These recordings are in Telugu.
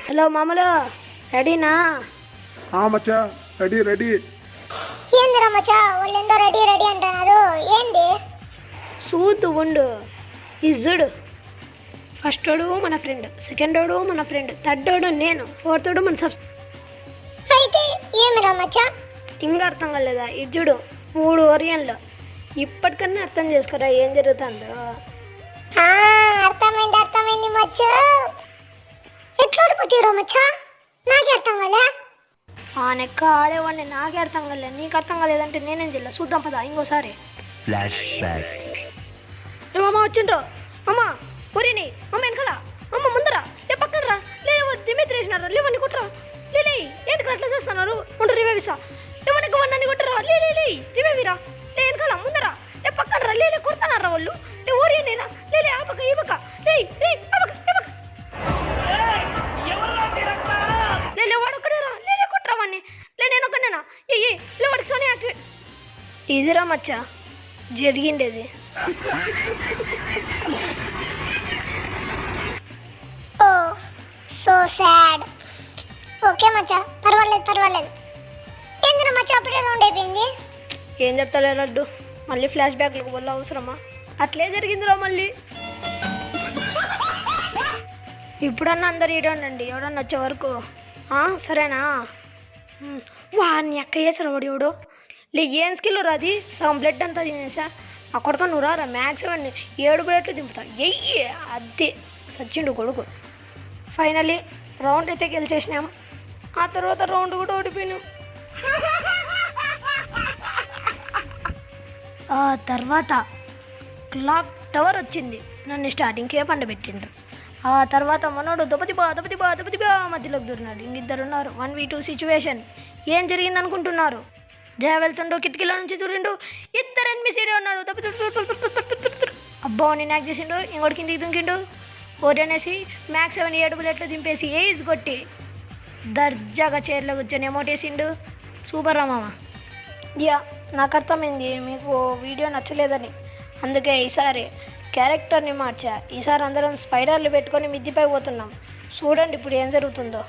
హలో మామూలు రెడీనా? మచ్చా రెడీ రెడీ. ఏందిరా మచ్చా వాళ్ళెందో రెడీ రెడీ అంటున్నారు, ఏంది? సూతు ఉండు ఇజ్జుడు. ఫస్ట్ వాడు మన ఫ్రెండ్, సెకండ్ వాడు మన ఫ్రెండ్, థర్డ్ వాడు నేను, ఫోర్త్ వాడు మన అయితే ఏమిరా మచ్చా? ఇంకా అర్థం కాలేదా? ఇజ్జుడు 3 ఒరియన్లు. ఇప్పటికన్నా అర్థం చేసుకోరా ఏం జరుగుతుందో. అర్థమైంది మచ్చా. ఎట్లా ఓడిపోతారా మచ్చా? నాకే అర్థం కాలే. ఆ నెక్క ఆడేవాడిని నాకే అర్థం కాలేదు, నీకు అర్థం కాలేదంటే నేనేం చెల్లా. చూద్దాం పదా ఇంకోసారి. అమ్మ వచ్చిండ్రు, అమ్మ ఒరిని, అమ్మ వెనకాల, అమ్మ ముందరా, లే పక్కన రా, దిమ్మెత్తి వేసినారా, లేవన్నీ కుట్రా, లే ఎందుకు అట్లా చేస్తున్నారు, ఉండరు రివేవిసా, లేవన్నీ గవన్నీ కొట్టరా, లే రివేవిరా, లే వెనకాల ముందరా, లే పక్కన రా, లే కొడుతున్నారా వాళ్ళు, లే ఓరియనేనా, లే ఆ పక్క ఈ పక్క, లే ఆ పక్క ఈ పక్క, లే వాడు ఒక్కడే రా, లే కొట్టరా వాడిని, లే నేను ఒక్కనేనా, లే వాడికి సోని యాక్టివేట్. ఇదిరా మచ్చా జరిగిండేది. ఓ సో సాడ్. ఓకే మచ్చా, పర్వాలేదు. ఏందిరా మచ్చా అప్పుడే రౌండ్ అయిపోయింది? ఏం చెప్తాలే లడ్డు, మళ్ళీ ఫ్లాష్ బ్యాక్లకు వల్ల అవసరమా? అట్లే జరిగిందిరా మళ్ళీ. ఇప్పుడన్నా అందరు ఈడండి, ఎవడన్నా వచ్చే వరకు సరేనా? వాడిని ఎక్క చేసారు వాడు ఎవడు, లే ఏం స్కిల్ రాది, సగం బ్లడ్ అంతా తినేసా. అక్కడితో నువ్వు రారా, మ్యాక్స్ వాడిని 7 బ్లడ్లు దింపుతా, అదే సచ్చిండు కొడుకు. ఫైనలీ రౌండ్ అయితే గెలిచేసినాం, ఆ తర్వాత రౌండ్ కూడా ఓడిపోయినాం. ఆ తర్వాత క్లాక్ టవర్ వచ్చింది, నన్ను స్టార్టింగ్కే పండబెట్టిండ్రు. ఆ తర్వాత మనోడు దొపతిబా మధ్యలోకి దూరినాడు. ఇంకిద్దరున్నారు, 1v2 సిచ్యువేషన్. ఏం జరిగింది అనుకుంటున్నారు? జయ వెళ్తుండో కిటికీలో నుంచి దూరిండు, ఇద్దరు ఎనిమిది సీడే ఉన్నాడు. అబ్బా నేను యాక్ చేసిండు, ఇంకోటి కిందికి దుంకిండు. ఓరనేసి మ్యాక్స్ 7 బుల్లెట్లు దింపేసి ఏజ్ కొట్టి దర్జాగా చైర్లో కూర్చొని అమౌంట్ వేసిండు. సూపర్ రా మామ. నాకు అర్థమైంది మీకు వీడియో నచ్చలేదని, అందుకే ఈసారి క్యారెక్టర్ని మార్చా. ఈసారి అందరం స్పైడర్లు పెట్టుకొని మిద్దిపై పోతున్నాం. చూడండి ఇప్పుడు ఏం జరుగుతుందో.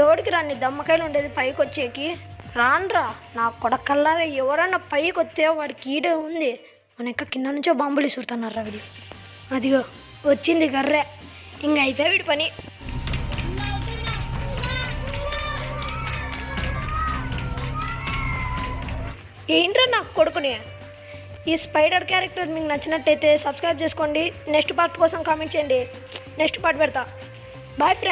ఎవడికి రాని దమ్మకాయలు ఉండేది పైకి వచ్చేకి? రాన్రా నా కొడకల్లారా, ఎవరన్నా పైకి వస్తే వాడికి ఈడే ఉంది. మన యొక్క కింద నుంచో బాంబులు ఇసురుతున్నారా వీళ్ళు. అదిగో వచ్చింది గర్రె, ఇంక అయిపోయి వీడి పని. ఏంట్రా నాకు కొడుకుని. ఈ స్పైడర్ క్యారెక్టర్ మీకు నచ్చినట్టయితే సబ్స్క్రైబ్ చేసుకోండి. నెక్స్ట్ పార్ట్ కోసం కామెంట్ చేయండి, నెక్స్ట్ పార్ట్ పెడతా. Bye friends.